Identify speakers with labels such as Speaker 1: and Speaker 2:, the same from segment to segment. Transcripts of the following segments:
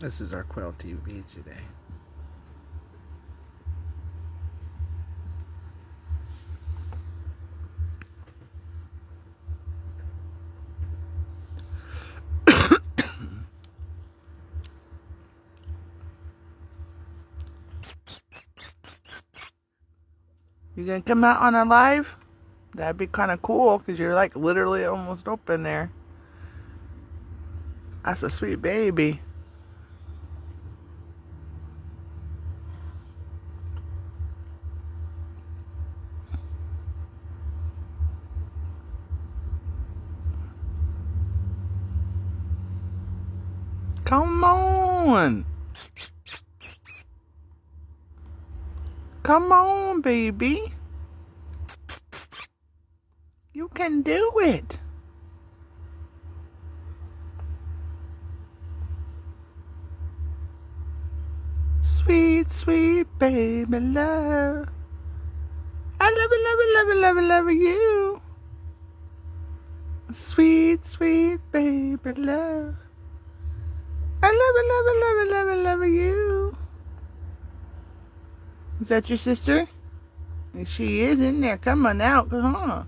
Speaker 1: This is our Quail TV today. You gonna come out on a live? That'd be kind of cool because you're like literally almost open there. That's a sweet baby. Come on. Come on, baby. You can do it. Sweet, sweet baby love. I love it, love it, love it, love it, love it, you. Sweet, sweet baby love. I love it, love it, love it, love it, love it, you. Is that your sister? She is in there. Come on out, huh?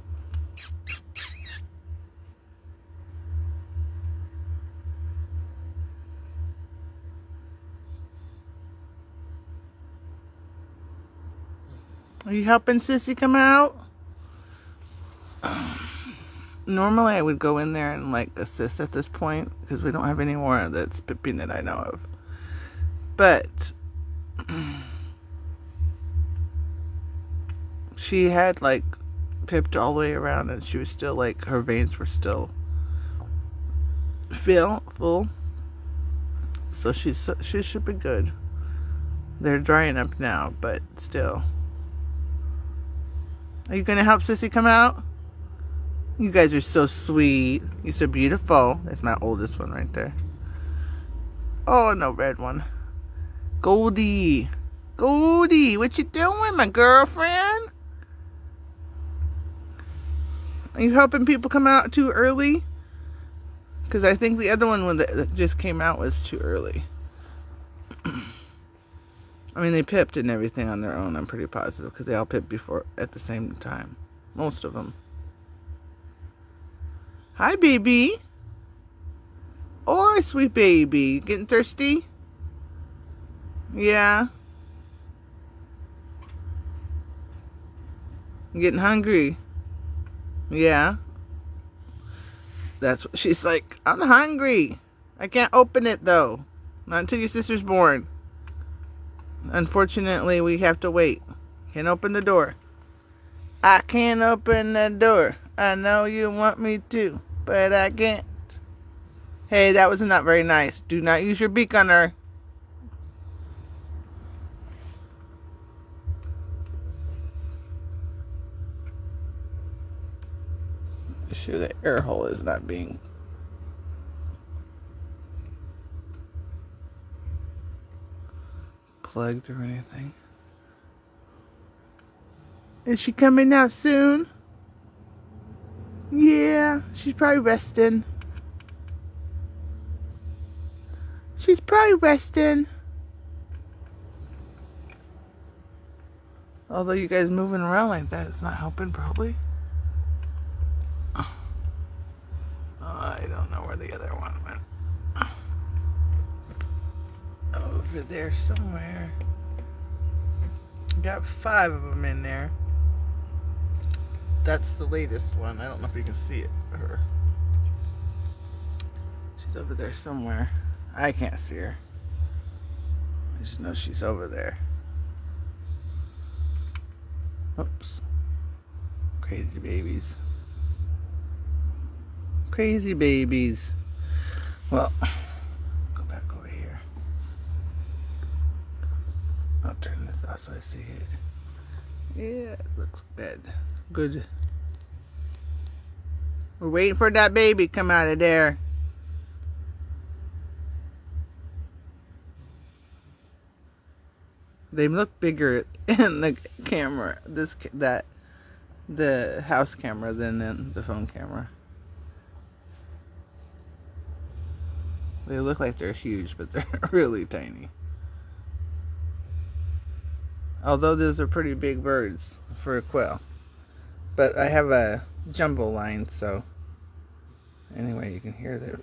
Speaker 1: Are you helping Sissy come out? Normally I would go in there and like assist at this point because we don't have any more that's pipping that I know of. But she had like pipped all the way around and she was still like, her veins were still full. So she should be good. They're drying up now, but still. Are you gonna help Sissy come out? You guys are so sweet. You're so beautiful. That's my oldest one right there. Oh, no, red one. Goldie. Goldie, what you doing, my girlfriend? Are you helping people come out too early? Because I think the other one that just came out was too early. I mean, they pipped and everything on their own, I'm pretty positive. Because they all pipped before at the same time. Most of them. Hi, baby. Oh, sweet baby. Getting thirsty? Yeah. Getting hungry? Yeah. That's what she's like. I'm hungry. I can't open it, though. Not until your sister's born. Unfortunately, we have to wait. Can't open the door. I can't open the door. I know you want me to, but I can't. Hey, that was not very nice. Do not use your beak on her. Sure the air hole is not being plugged or anything. Is she coming out soon? Yeah, she's probably resting. She's probably resting. Although you guys moving around like that, it's not helping probably. I don't know where the other one went. Over there somewhere. Got 5 of them in there. That's the latest one. I don't know if you can see it. Her. She's over there somewhere. I can't see her. I just know she's over there. Oops. Crazy babies. Crazy babies. Well, go back over here. I'll turn this off so I see it. Yeah, it looks good. Good. We're waiting for that baby to come out of there. They look bigger in the camera, the house camera than in the phone camera. They look like they're huge, but they're really tiny. Although those are pretty big birds for a quail. But I have a jumbo line, so anyway, you can hear the...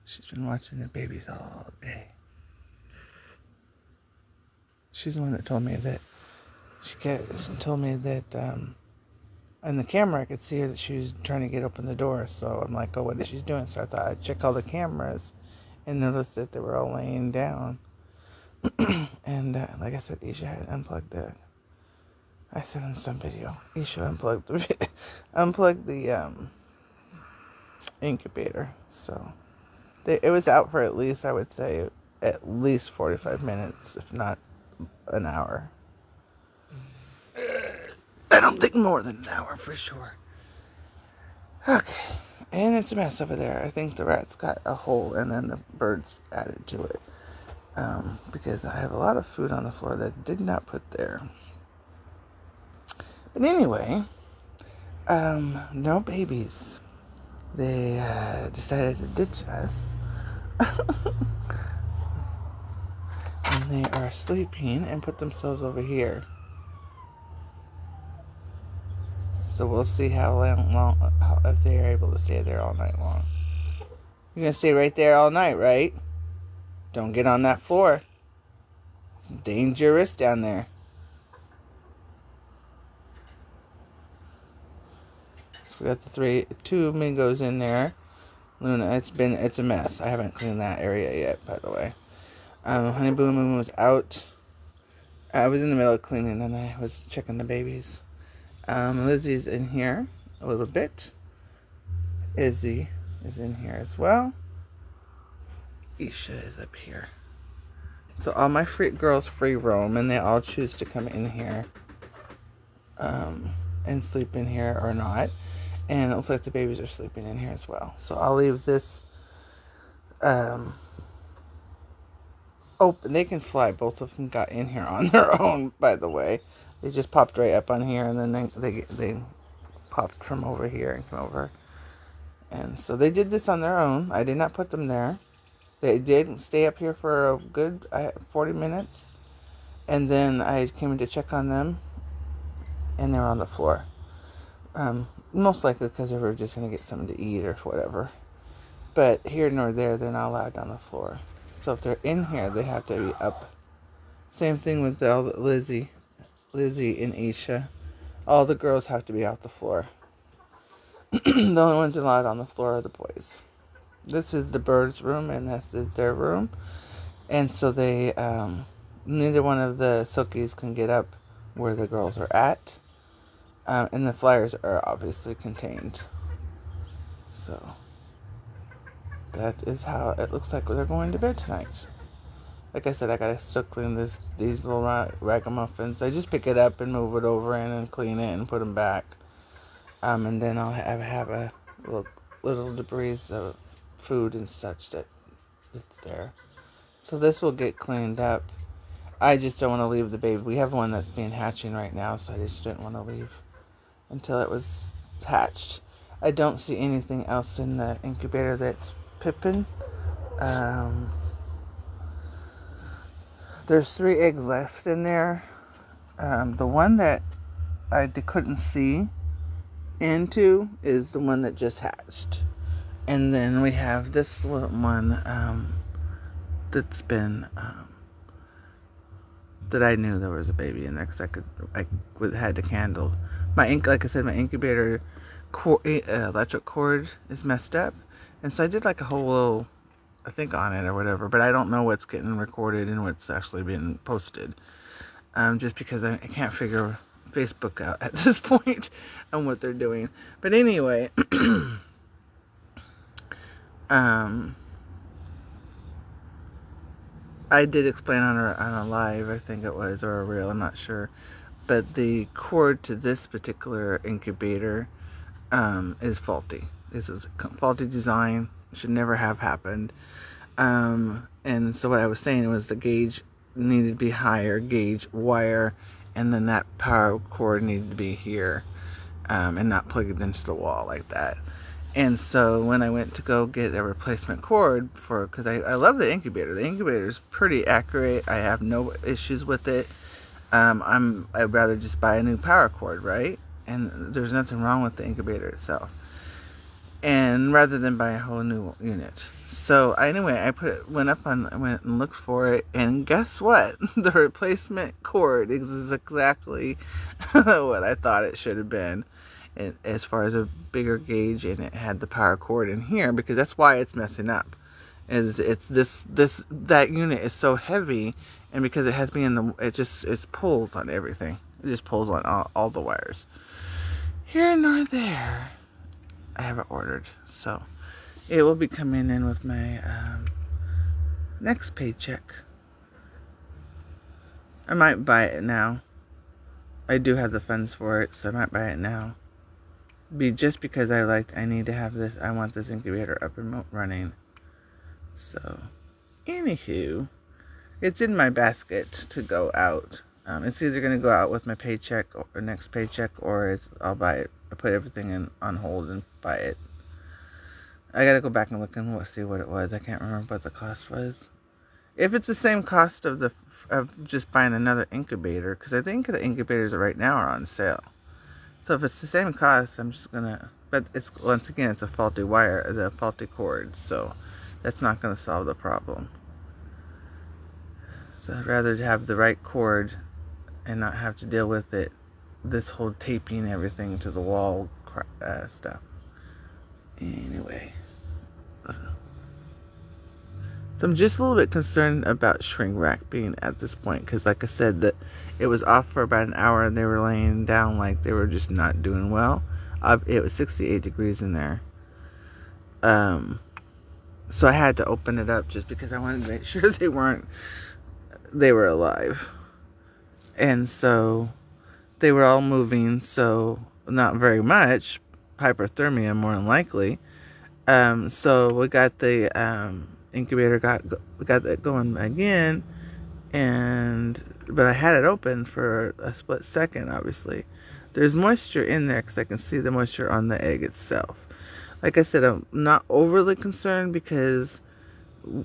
Speaker 1: She's been watching her babies all day. She's the one that told me that she told me that on the camera I could see her that she was trying to get open the door. So I'm like, oh, what is she doing? So I thought I'd check all the cameras and noticed that they were all laying down. And like I said, Isha had unplugged the... I said in some video, Isha unplugged the incubator. So it was out for at least, I would say, at least 45 minutes, if not an hour. I don't think more than an hour for sure. Okay, and it's a mess over there. I think the rats got a hole and then the birds added to it. Because I have a lot of food on the floor that I did not put there. But anyway, no babies. They decided to ditch us. And they are sleeping and put themselves over here. So we'll see how if they are able to stay there all night long. You're gonna stay right there all night, right? Don't get on that floor. It's dangerous down there. So we got the two Mingos in there. Luna, it's a mess. I haven't cleaned that area yet, by the way. Honey Boo Moon was out. I was in the middle of cleaning and I was checking the babies. Lizzie's in here a little bit. Izzy is in here as well. Isha is up here. So all my girls free roam and they all choose to come in here and sleep in here or not. And it looks like the babies are sleeping in here as well. So I'll leave this open. They can fly. Both of them got in here on their own, by the way. They just popped right up on here, and then they popped from over here and come over. And so they did this on their own. I did not put them there. They did stay up here for a good 40 minutes. And then I came in to check on them, and they were on the floor. Most likely because they were just going to get something to eat or whatever. But here nor there, they're not allowed on the floor. So if they're in here, they have to be up. Same thing with Lizzie and Isha. All the girls have to be off the floor. The only ones allowed on the floor are the boys. This is the birds' room, and this is their room. And so they, neither one of the Silkies can get up where the girls are at. And the flyers are obviously contained. So that is how it looks like they're going to bed tonight. Like I said, I gotta still clean these little ragamuffins. I just pick it up and move it over in and clean it and put them back. And then I'll have a little debris of food and such that's there. So this will get cleaned up. I just don't want to leave the baby. We have one that's being hatching right now, so I just didn't want to leave until it was hatched. I don't see anything else in the incubator that's pippin'. There's 3 eggs left in there. The one that I couldn't see into is the one that just hatched. And then we have this little one that's been... that I knew there was a baby in there because I had the candle. Like I said, my incubator electric cord is messed up, and so I did like a whole little, I think, on it or whatever. But I don't know what's getting recorded and what's actually being posted, just because I can't figure Facebook out at this point on what they're doing. But anyway, I did explain on a live, I think it was, or a reel, I'm not sure. But the cord to this particular incubator is faulty. This is a faulty design. Should never have happened. And so what I was saying was the gauge needed to be higher, gauge wire, and then that power cord needed to be here, and not plugged into the wall like that. And so when I went to go get a replacement cord because I love the incubator is pretty accurate. I have no issues with it. I'd rather just buy a new power cord, right? And there's nothing wrong with the incubator itself. And rather than buy a whole new unit. So anyway, I went and looked for it, and guess what? The replacement cord is exactly what I thought it should have been, as far as a bigger gauge, and it had the power cord in here, because that's why it's messing up. That unit is so heavy, and because it has me it pulls on everything. It just pulls on all the wires. Here nor there, I have it ordered, so it will be coming in with my next paycheck. I might buy it now. I do have the funds for it, so I might buy it now. Just because I need to have this. I want this incubator up and running. So, anywho, it's in my basket to go out. It's either going to go out with my paycheck or next paycheck, or I'll buy it. I put everything on hold and buy it. I gotta go back and look and see what it was. I can't remember what the cost was. If it's the same cost of just buying another incubator, because I think the incubators right now are on sale. So if it's the same cost, I'm just gonna. But once again, it's a faulty wire, the faulty cord. So that's not gonna solve the problem. So I'd rather have the right cord and not have to deal with this whole taping everything to the wall stuff. Anyway, so I'm just a little bit concerned about shrink wrap being at this point, because like I said, that it was off for about an hour and they were laying down like they were just not doing well. It was 68 degrees in there. So I had to open it up just because I wanted to make sure they were alive. And so they were all moving, so not very much. Hyperthermia more than likely. So we got the incubator we got that going again, but I had it open for a split second. Obviously there's moisture in there because I can see the moisture on the egg itself. Like I said, I'm not overly concerned because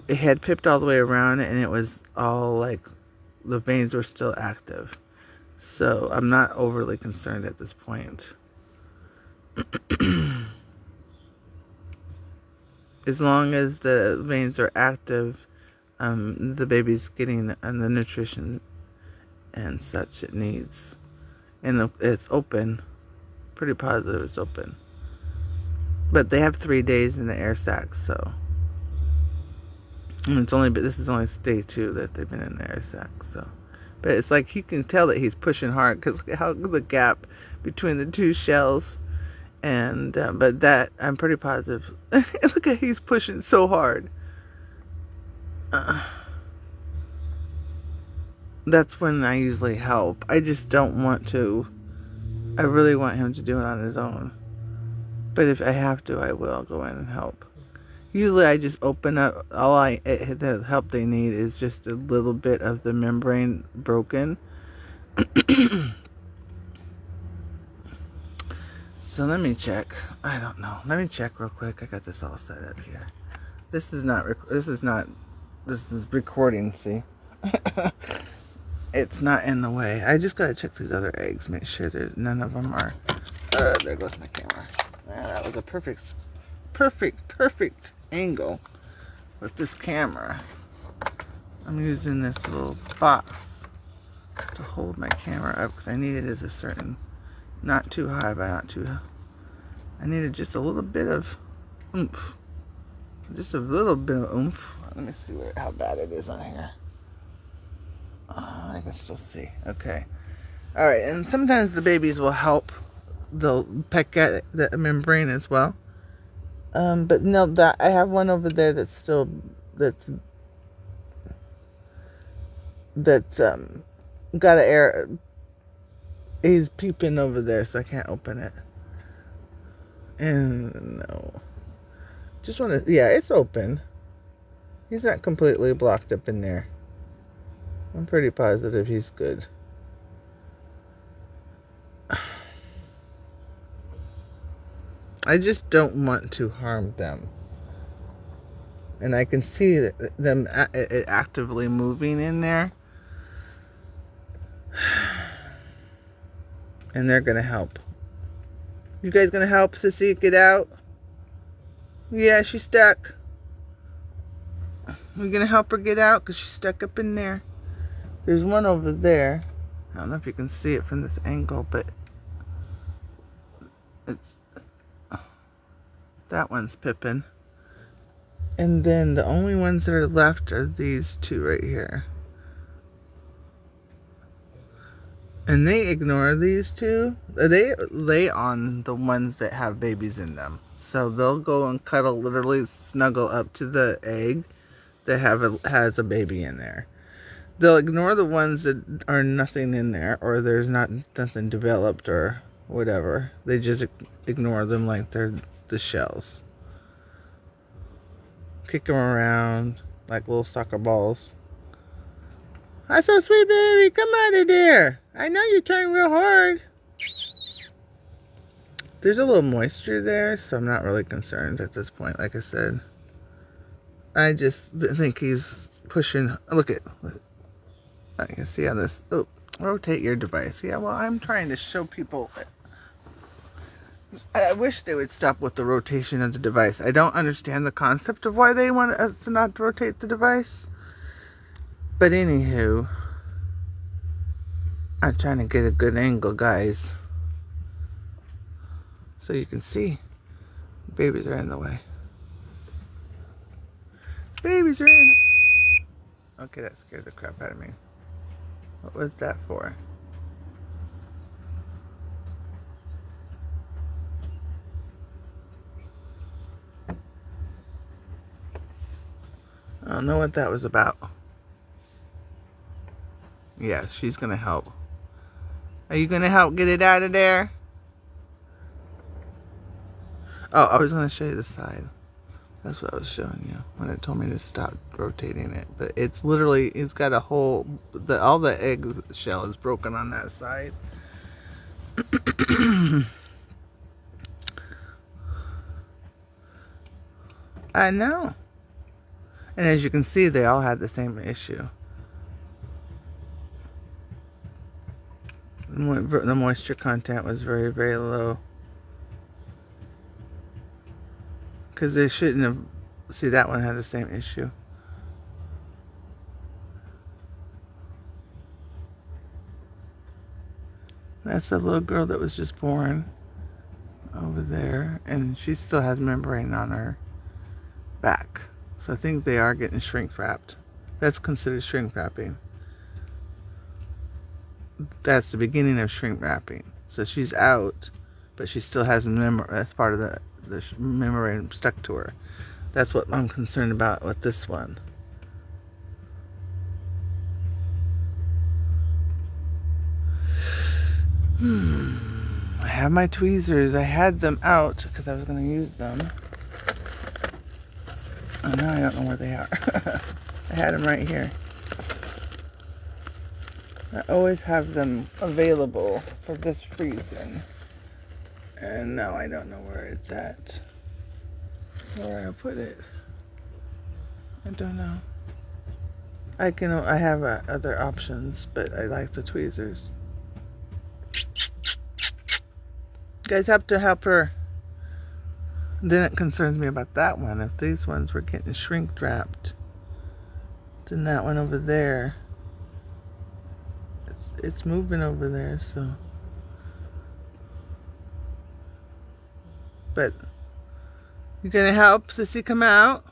Speaker 1: it had pipped all the way around and it was all like the veins were still active, so I'm not overly concerned at this point. As long as the veins are active, the baby's getting the nutrition and such it needs. And it's open. Pretty positive it's open. But they have 3 days in the air sac, so. And this is only day 2 that they've been in the air sac, so. But it's like you can tell that he's pushing hard because how the gap between the 2 shells. And but that I'm pretty positive. Look at he's pushing so hard. That's when I usually help. I just don't want to. I really want him to do it on his own. But if I have to, I will go in and help. Usually I just open up. The help they need is just a little bit of the membrane broken. So let me check. I don't know. Let me check real quick. I got this all set up here. This is recording, see? It's not in the way. I just gotta check these other eggs, make sure that none of them are. There goes my camera. That was a perfect angle with this camera. I'm using this little box to hold my camera up because I need it as a certain. Not too high, but not too. I needed just a little bit of oomph. Just a little bit of oomph. Let me see how bad it is on here. I can still see. Okay. All right. And sometimes the babies will help. They'll peck at the membrane as well. But no, that I have one over there that's got an air. He's peeping over there, so I can't open it. And no. Just want to, yeah, it's open. He's not completely blocked up in there. I'm pretty positive he's good. I just don't want to harm them. And I can see them actively moving in there. And they're going to help. You guys going to help Sissy get out? Yeah, she's stuck. We're going to help her get out because she's stuck up in there. There's one over there. I don't know if you can see it from this angle, but it's that one's Pippin. And then the only ones that are left are these two right here. And they ignore these two. They lay on the ones that have babies in them. So they'll go and cuddle, literally snuggle up to the egg that has a baby in there. They'll ignore the ones that are nothing in there, or there's nothing developed or whatever. They just ignore them like they're the shells. Kick them around like little soccer balls. That's so sweet, baby. Come out of there. I know you're trying real hard. There's a little moisture there, so I'm not really concerned at this point, like I said. I just think he's pushing. Look. I can see on this. Oh, rotate your device. Yeah, well, I'm trying to show people. I wish they would stop with the rotation of the device. I don't understand the concept of why they want us to not rotate the device. But anywho, I'm trying to get a good angle, guys. So you can see. Babies are in the way. Babies are in. Okay, that scared the crap out of me. What was that for? I don't know what that was about. Yeah, she's gonna help. Are you gonna help get it out of there? Oh, I was gonna show you the side. That's what I was showing you when it told me to stop rotating it. But it's literally, it's got a whole, all the egg shell is broken on that side. I know. And as you can see, they all had the same issue. The moisture content was very, very low. Because they shouldn't have. See, that one had the same issue. That's the little girl that was just born over there. And she still has membrane on her back. So I think they are getting shrink wrapped. That's considered shrink wrapping. That's the beginning of shrink wrapping. So she's out, but she still has that's part of the membrane stuck to her. That's what I'm concerned about with this one. I have my tweezers. I had them out because I was going to use them. And now I don't know where they are. I had them right here. I always have them available for this reason. And now I don't know where it's at. Where I put it. I don't know. I have other options, but I like the tweezers. You guys have to help her. Then it concerns me about that one. If these ones were getting shrink wrapped, then that one over there, it's moving over there, so. But you gonna help Sissy come out?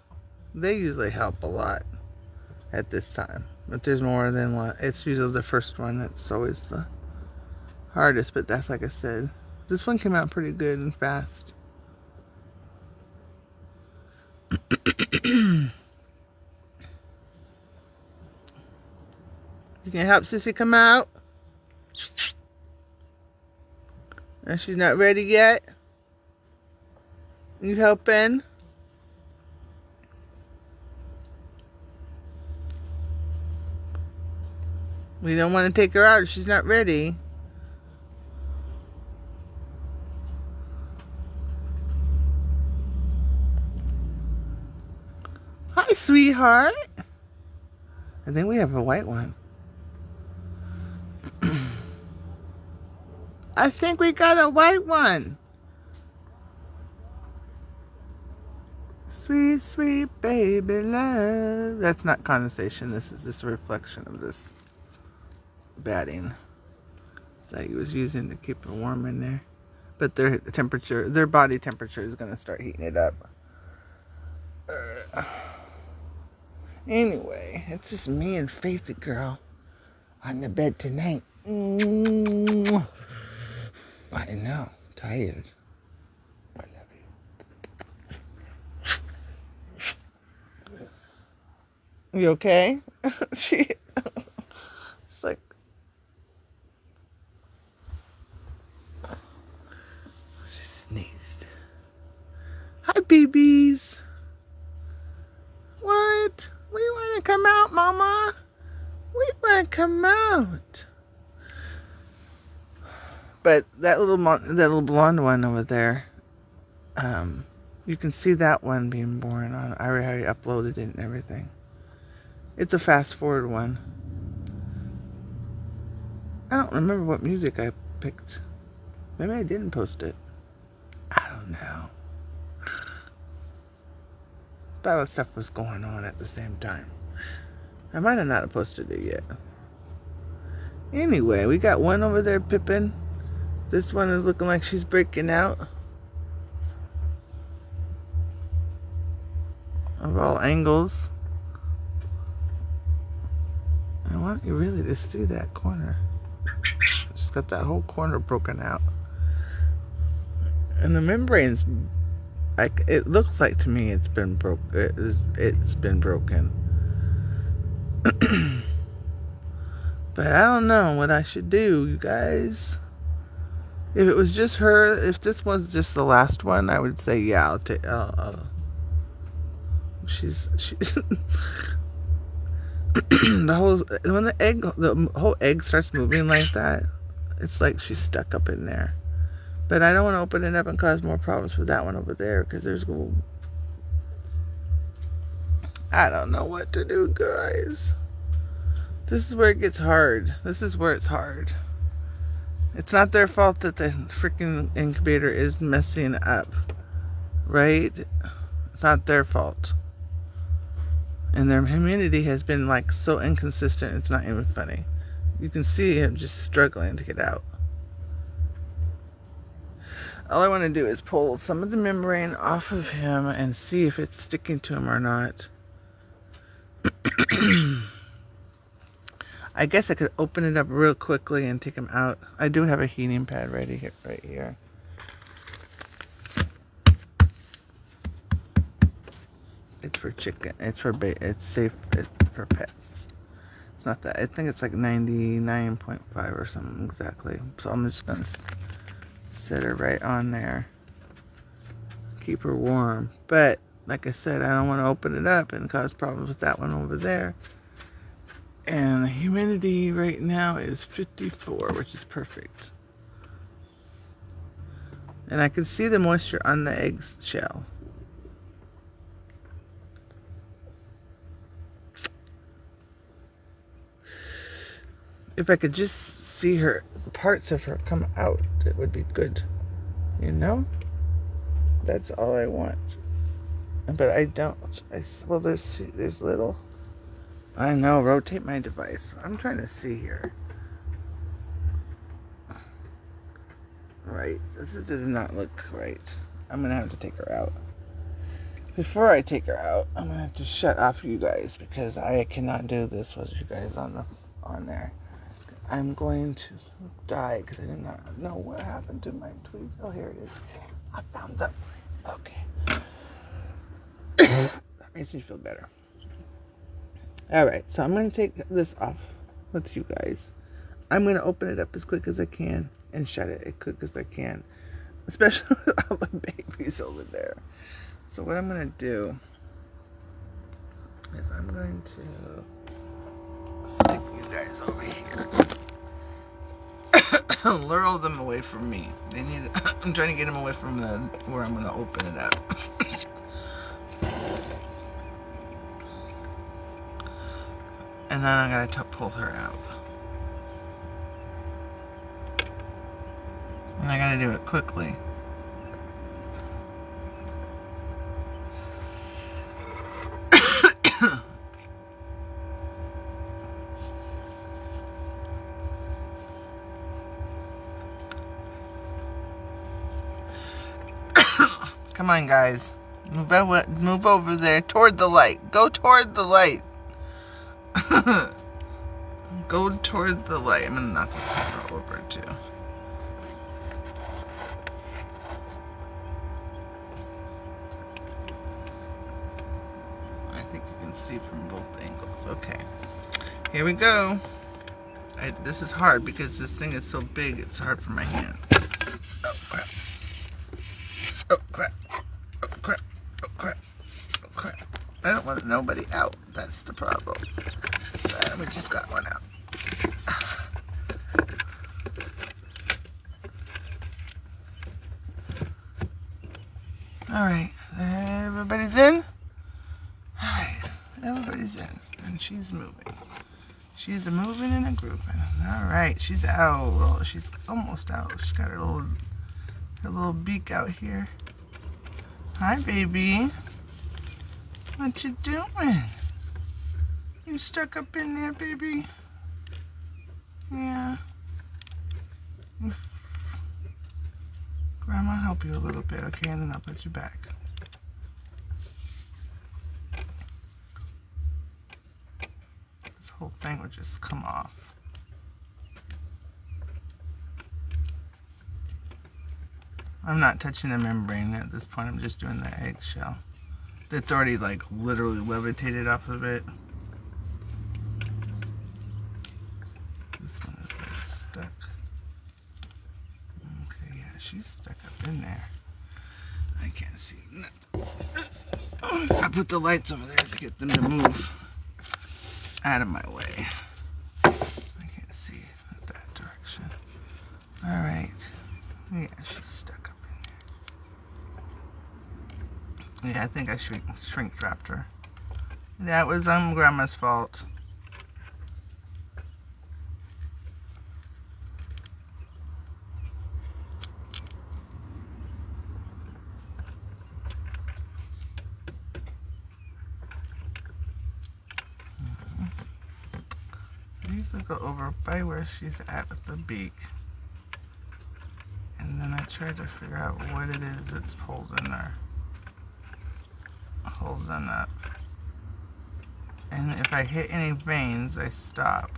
Speaker 1: They usually help a lot at this time. But there's more than one. It's usually the first one that's always the hardest, but that's like I said. This one came out pretty good and fast. You can help Sissy come out? And she's not ready yet? You helping? We don't want to take her out if she's not ready. Hi, sweetheart. I think we have a white one. I think we got a white one. Sweet, sweet baby love. That's not condensation. This is just a reflection of this batting that he was using to keep it warm in there. But their temperature, their body temperature is going to start heating it up. Anyway, it's just me and Faithy girl on the bed tonight. I know, tired. I love you. You okay? It's like, she sneezed. Hi, babies. What? We want to come out, Mama. We want to come out. But that little blonde one over there, you can see that one being born on. I already uploaded it and everything. It's a fast forward one. I don't remember what music I picked. Maybe I didn't post it. I don't know. But other stuff was going on at the same time. I might have not posted it yet. Anyway, we got one over there, Pippin. This one is looking like she's breaking out. Of all angles. I want you really to see that corner. Just got that whole corner broken out. And the membrane's, like, it looks like to me it's been it's been broken. But I don't know what I should do, you guys. If it was just her, if this was just the last one, I would say, yeah, I'll take, she's when the whole egg starts moving like that, it's like she's stuck up in there. But I don't want to open it up and cause more problems for that one over there, because there's, I don't know what to do, guys. This is where it gets hard. This is where it's hard. It's not their fault that the freaking incubator is messing up, right? It's not their fault. And their humidity has been like so inconsistent, it's not even funny. You can see him just struggling to get out. All I want to do is pull some of the membrane off of him and see if it's sticking to him or not. I guess I could open it up real quickly and take him out. I do have a heating pad ready here, right here. It's for chicken. It's for it's safe for pets. It's not that. I think it's like 99.5 or something exactly. So I'm just gonna set her right on there. Keep her warm. But like I said, I don't want to open it up and cause problems with that one over there. And the humidity right now is 54, which is perfect. And I can see the moisture on the egg shell. If I could just see her, parts of her come out, it would be good. You know? That's all I want. But I don't. Well, there's little. I know, rotate my device. I'm trying to see here. Right. This does not look right. I'm going to have to take her out. Before I take her out, I'm going to have to shut off you guys, because I cannot do this with you guys on there. I'm going to die because I did not know what happened to my tweets. Oh, here it is. I found them. Okay. That makes me feel better. Alright, so I'm going to take this off with you guys. I'm going to open it up as quick as I can and shut it as quick as I can. Especially with all the babies over there. So what I'm going to do is I'm going to stick you guys over here. Lure all them away from me. I'm trying to get them away from where I'm going to open it up. And then I gotta pull her out. And I gotta do it quickly. Come on, guys. Move over there toward the light. Go toward the light. Go toward the light. I'm gonna knock this camera over too. I think you can see from both angles. Okay. Here we go. This is hard because this thing is so big, it's hard for my hand. Oh, crap. Oh, crap. Oh, crap. Oh, crap. Oh, crap. I don't want nobody out. That's the problem. We just got one out. Alright. Everybody's in? Alright. Everybody's in. And she's moving. She's moving in a group. Alright. She's out. Well, she's almost out. She's got her little beak out here. Hi, baby. What you doing? You stuck up in there, baby? Yeah. Grandma, help you a little bit, okay? And then I'll put you back. This whole thing would just come off. I'm not touching the membrane at this point. I'm just doing the eggshell. It's already like literally levitated off of it. This one is like stuck. Okay, yeah, she's stuck up in there. I can't see nothing. I put the lights over there to get them to move out of my way. I can't see that direction. Alright. Yeah, she's stuck up in there. Yeah, I think I shrink wrapped her. That was Grandma's fault. These will go over by where she's at with the beak. And then I try to figure out what it is that's holding her. Holding up. And if I hit any veins, I stop.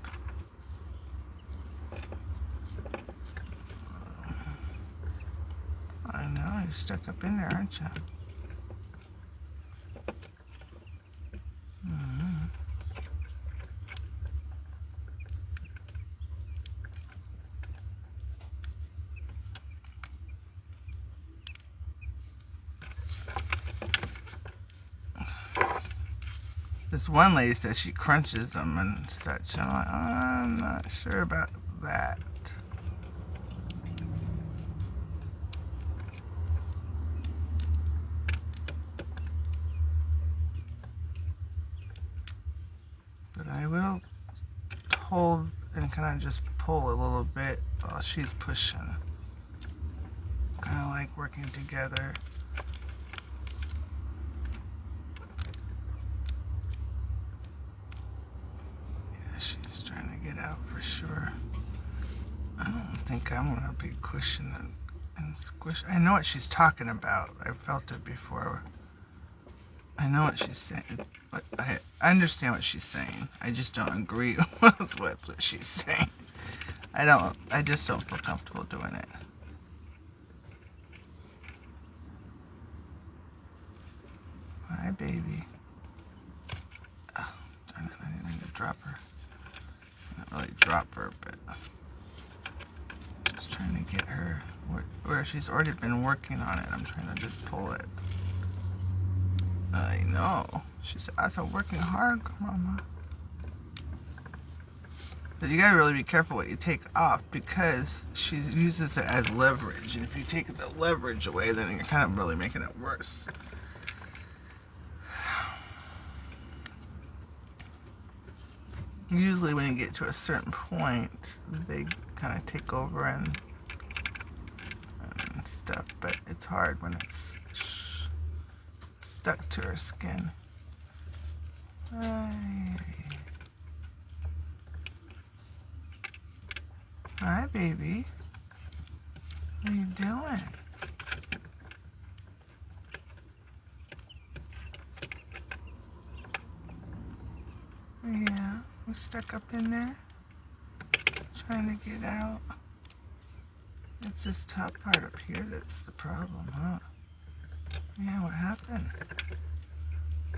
Speaker 1: I know, you're stuck up in there, aren't you? This one lady says she crunches them and such. I'm like, I'm not sure about that. But I will hold and kind of just pull a little bit while she's pushing. Kind of like working together. She's trying to get out for sure. I don't think I'm gonna be pushing and squish. I know what she's talking about. I've felt it before. I know what she's saying. I understand what she's saying. I just don't agree with what she's saying. I just don't feel comfortable doing it. Hi, baby. Oh, darn it, I didn't mean to drop her. Not really drop her, but just trying to get her where she's already been working on it. I'm trying to just pull it. I know. She's also working hard, Mama. But you gotta really be careful what you take off because she uses it as leverage. And if you take the leverage away, then you're kind of really making it worse. Usually when you get to a certain point, they kind of take over and stuff, but it's hard when it's stuck to her skin. Hi, baby. What are you doing? Yeah, we're stuck up in there, trying to get out. It's this top part up here that's the problem, huh? Yeah, what happened?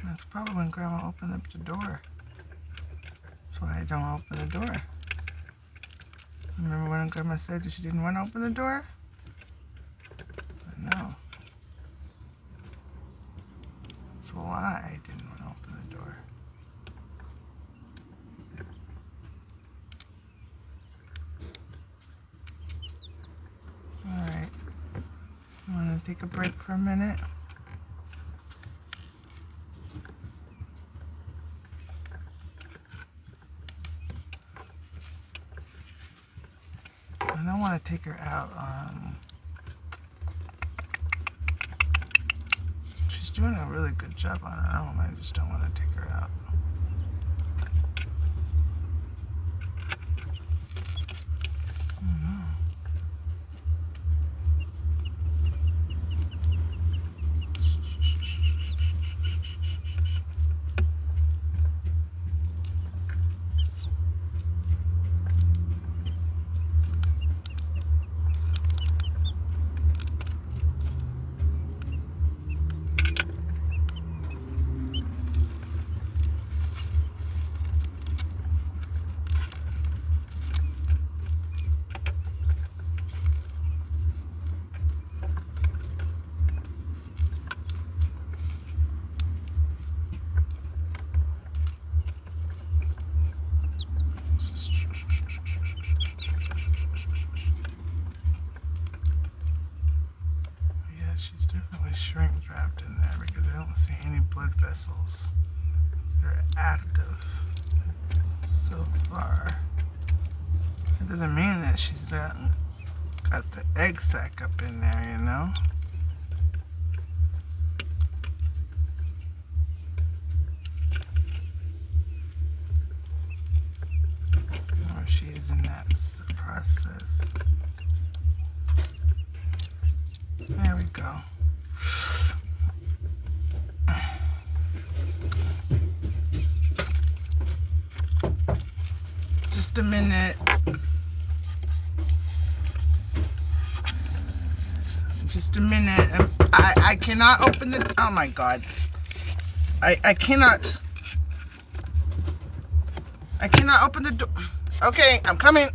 Speaker 1: That's probably when Grandma opened up the door. That's why I don't open the door. Remember when Grandma said that she didn't want to open the door? I know. That's why I didn't want to open the door. Alright. You want to take a break for a minute? I don't want to take her out. She's doing a really good job on her own. I just don't want to take her out. She's definitely shrink wrapped in there because I don't see any blood vessels. They're active so far. It doesn't mean that she's got the egg sac up in there, you know? Or she is in that process. There we go. Just a minute. Just a minute. I cannot open the... Oh my God. I cannot... I cannot open the door. Okay, I'm coming.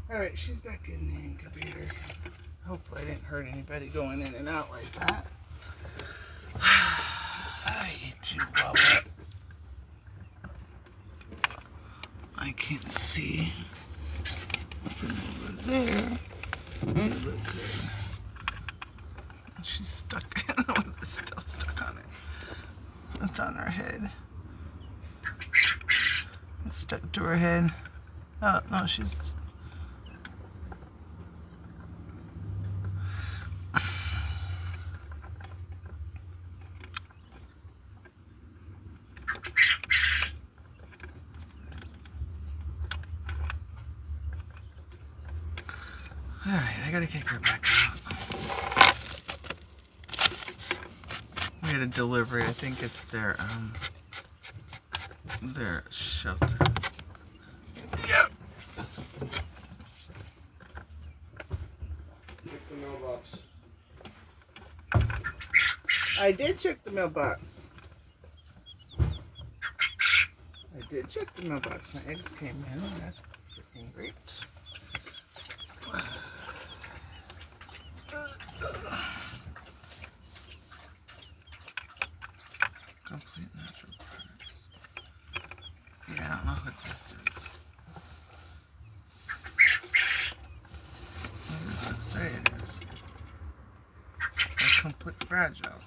Speaker 1: Alright, she's back in the incubator. Hopefully I didn't hurt anybody going in and out like that. I hate you, Bubba. I can't see. Nothing over there. You look good. She's stuck. It's still stuck on it. It's on her head. It's stuck to her head. Oh, no, she's... Alright, I gotta kick her back out. We had a delivery. I think it's their shelter. Yep.
Speaker 2: Check the mailbox.
Speaker 1: I did check the mailbox. I did check the mailbox. My eggs came in. That's Great. Complete natural products. Yeah, I don't know what this is. What does it say it is? A complete fragile.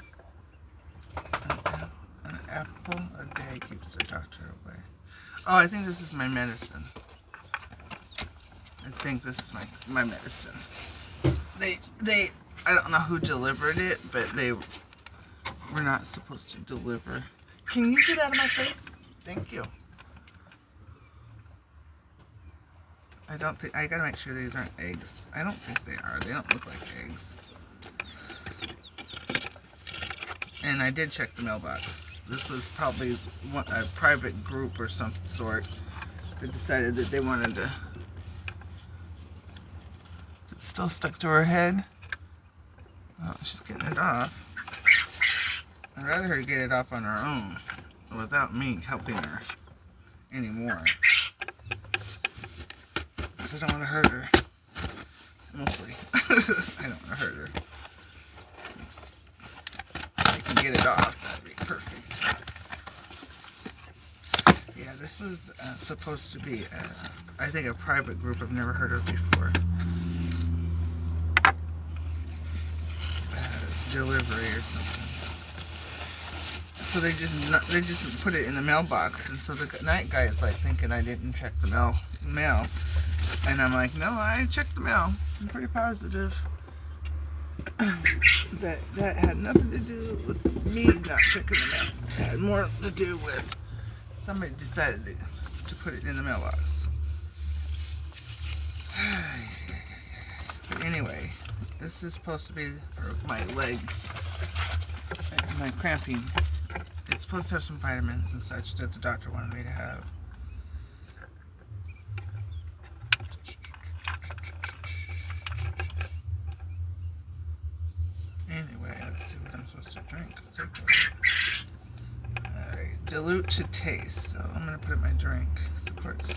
Speaker 1: An apple a day keeps the doctor away. Oh, I think this is my medicine. I think this is my medicine. I don't know who delivered it, but they were not supposed to deliver. Can you get out of my face? Thank you. I gotta make sure these aren't eggs. I don't think they are. They don't look like eggs. And I did check the mailbox. This was probably a private group or some sort that decided that they wanted to. It's still stuck to her head. Oh, she's getting it off. I'd rather her get it off on her own without me helping her anymore. Because I don't want to hurt her. Mostly. I don't want to hurt her. If I can get it off, that'd be perfect. Yeah, this was supposed to be, I think, a private group I've never heard of before. It's delivery or something. So they just put it in the mailbox, and so the night guy is like thinking I didn't check the mail, and I'm like, no, I checked the mail. I'm pretty positive that had nothing to do with me not checking the mail. It had more to do with somebody decided to put it in the mailbox. But anyway, this is supposed to be for my legs and my cramping. It's supposed to have some vitamins and such that the doctor wanted me to have. Anyway, let's see what I'm supposed to drink. Alright, dilute to taste. So I'm going to put in my drink. Supports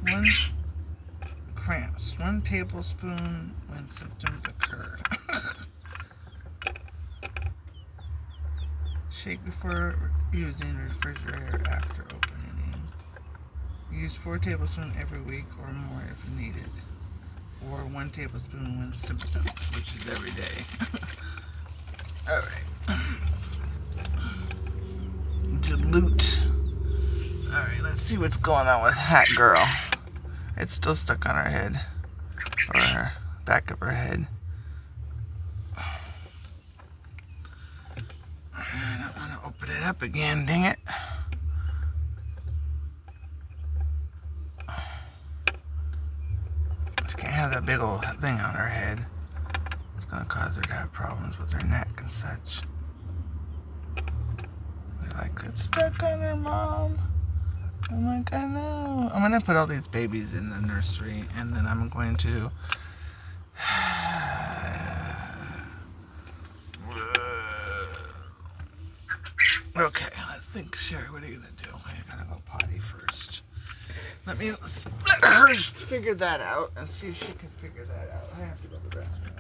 Speaker 1: 1 cramps, 1 tablespoon when symptoms occur. Shake before using, refrigerator after opening. Use 4 tablespoons every week or more if needed. Or 1 tablespoon when symptoms, which is every day. Alright. Dilute. Alright, let's see what's going on with Hat Girl. It's still stuck on her head. Or her back of her head. I don't want to open it up again, dang it. She can't have that big old thing on her head. It's going to cause her to have problems with her neck and such. They're like, it's stuck on her, Mom. I'm like, I know. I'm going to put all these babies in the nursery, and then I'm going to... Okay, let's think. Sherry, what are you going to do? I got to go potty first. Let her figure that out and see if she can figure that out. I have to go to the restroom.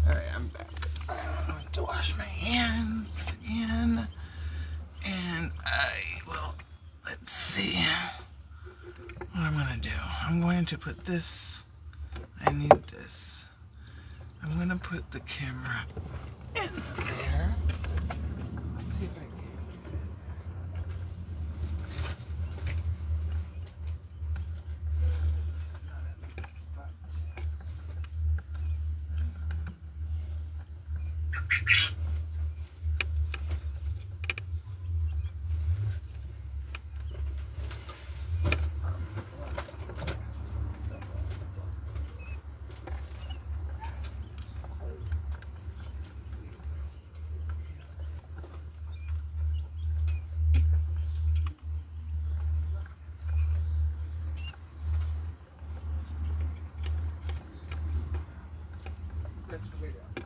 Speaker 1: Alright, I'm back. I have to wash my hands again. And I will, let's see what I'm gonna do. I'm going to put this, I need this. I'm gonna put the camera in there. Let's see if I can. Let's figure it out.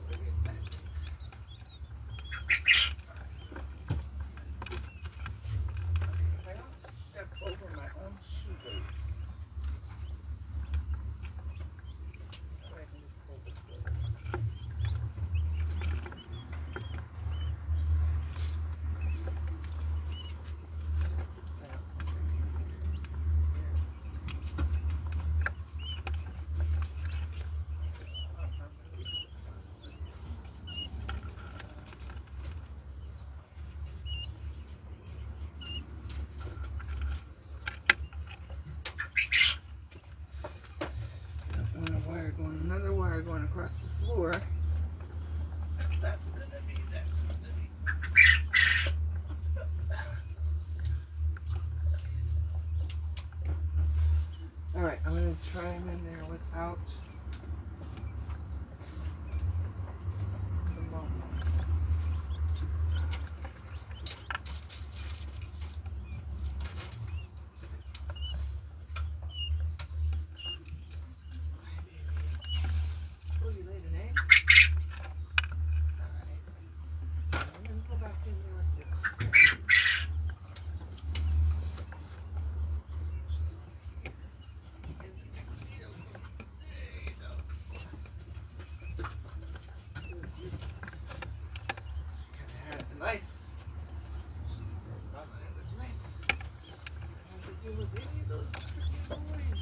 Speaker 1: I don't step over my own shoelace. I can just pull this way. Another wire going across the floor. That's gonna be. Alright, I'm gonna try him in there without the bone. Nice. She said, Mama, it was nice. I had to deal with any of those tricky boys.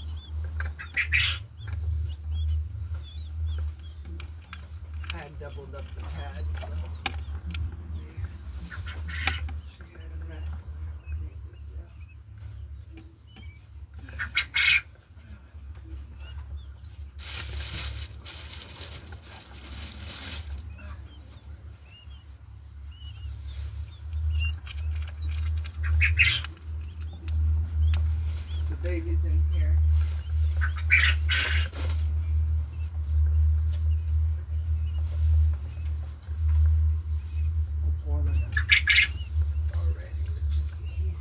Speaker 1: I had doubled up the pad, so she had a mess. The baby's in here. It's warm enough already, which is here.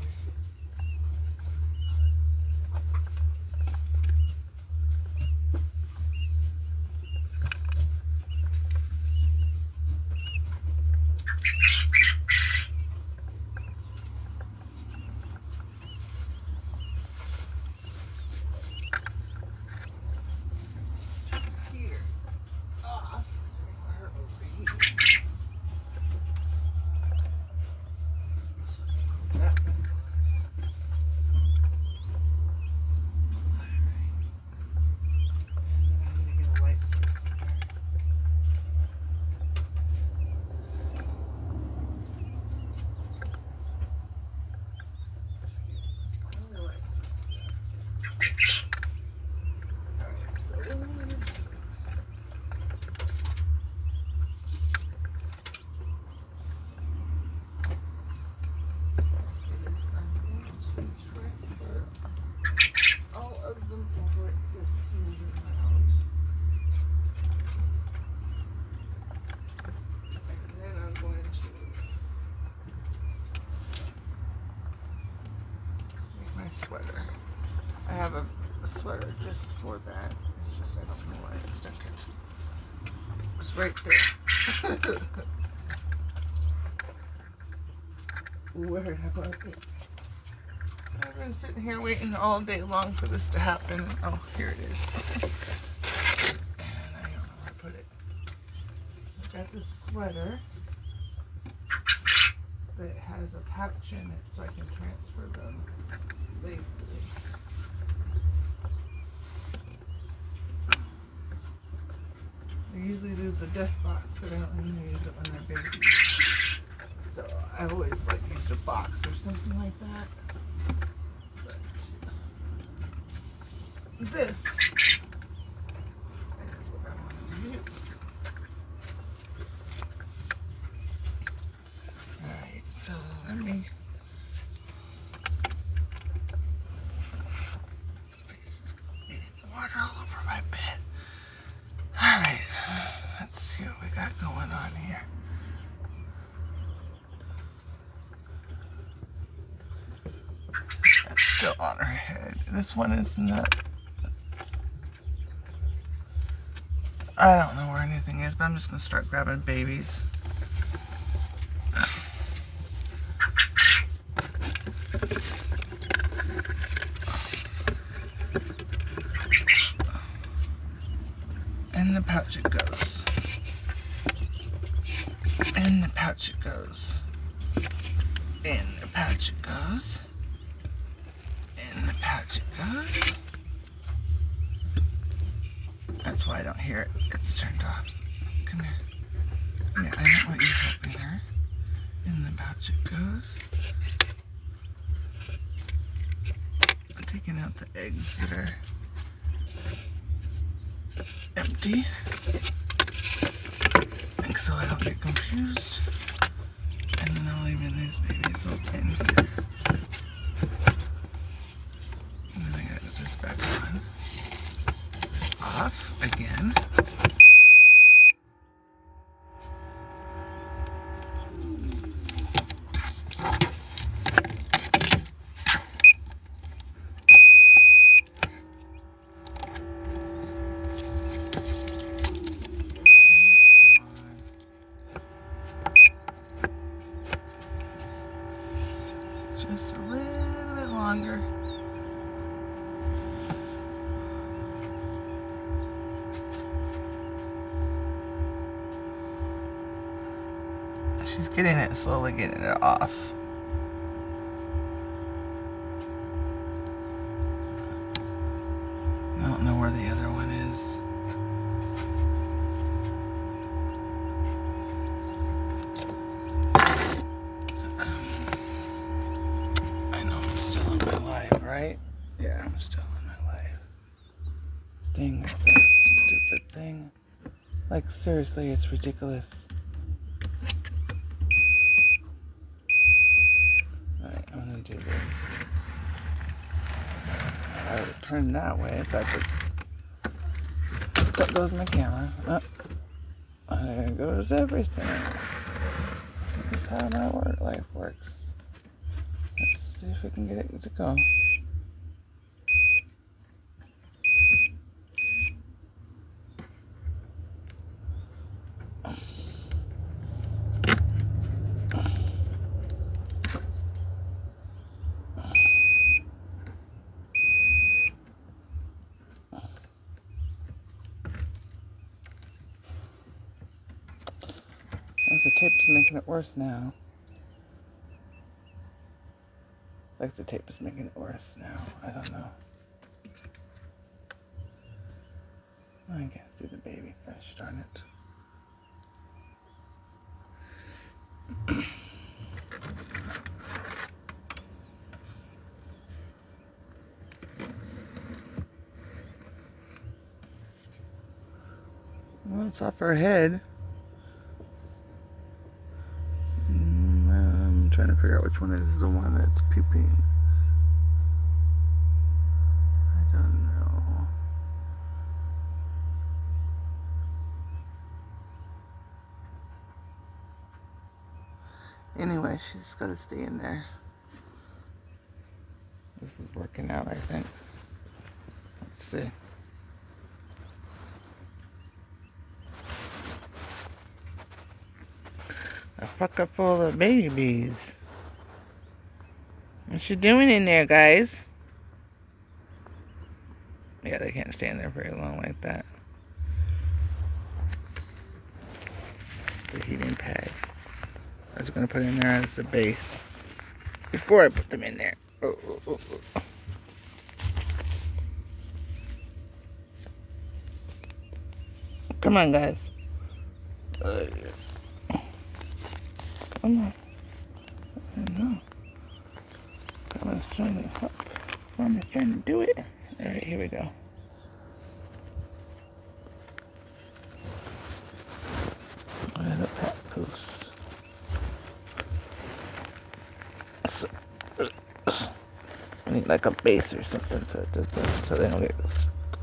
Speaker 1: Here. Off. Her over here. So, that one. And then I'm gonna get a light source here. Another light source. Alright, so what I'm gonna do. All of them over at the Caesar Lounge. And then I'm going to make my sweater. I have a sweater just for that. It's just I don't know where I stuck it. It's right there. Where have I been? I've been sitting here waiting all day long for this to happen. Oh, here it is. And I don't know where to put it. got this sweater that has a pouch in it so I can transfer them safely. I usually use the dust box, but I don't usually use it when they're babies. So I always like use a box or something like that. But this is what I want to use. Alright, so let me water all over my bed. Alright, let's see what we got going on here. That's still on her head. This one is not. I don't know where anything is, but I'm just going to start grabbing babies. In the pouch it goes. In the pouch it goes. In the pouch it goes. In the pouch it goes. That's why I don't hear it. It's turned off. Come here. Yeah, I don't want you helping her. In the pouch it goes. I'm taking out the eggs that are empty, and so I don't get confused. And then I'll leave in these babies in here. And then I gotta put this back on. Off again. Just a little bit longer. She's getting it, slowly getting it off. I don't know where the other one is. I know I'm still on my live, right? Yeah, I'm still on my live. Dang, that stupid thing. Like, seriously, it's ridiculous. Alright, I'm gonna do this. I would turn that way. That goes my camera. There goes everything. This is how my life works. Let's see if we can get it to go. The tape is making it worse now. It's like the tape is making it worse now. I don't know. I can't see the baby fish, darn it. Well, it's off her head. I'm trying to figure out which one is the one that's peeping. I don't know. Anyway, she's got to stay in there. This is working out, I think. Let's see. A pocket full of babies. What you doing in there, guys? Yeah, they can't stay in there very long like that. the heating pad. I was going to put in there as a base before I put them in there. Oh, oh, oh, oh. Come on, guys. Come on. I don't know. Grandma's trying to help. Grandma's trying to do it. Alright, here we go. Little papoose. So, I need like a base or something so it doesn't, so they don't get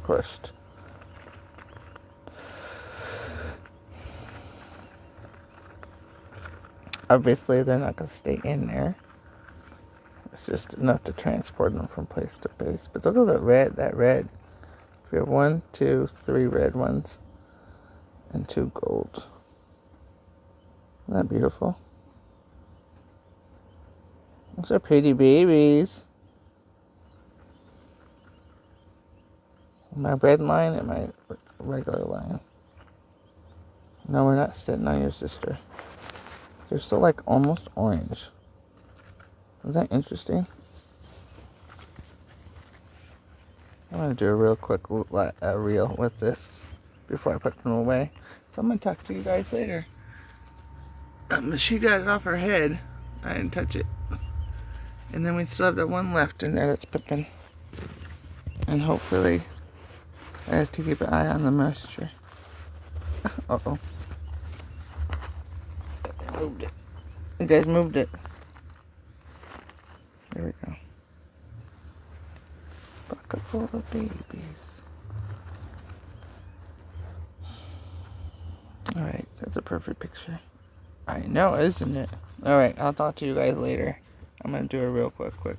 Speaker 1: crushed. Obviously, they're not going to stay in there. It's just enough to transport them from place to place. But look at that red. We have 1, 2, 3 red ones and 2 gold. Isn't that beautiful? Those are pretty babies. My red line and my regular line. No, we're not sitting on your sister. They're still like almost orange. Is that interesting? I'm going to do a real quick reel with this before I put them away. So I'm going to talk to you guys later. She got it off her head. I didn't touch it. And then we still have that one left in there. Let's put them. And hopefully I have to keep an eye on the moisture. Uh-oh. I moved it. You guys moved it. There we go. Bucket full of babies. Alright, that's a perfect picture. I know, isn't it? Alright, I'll talk to you guys later. I'm gonna do it real quick.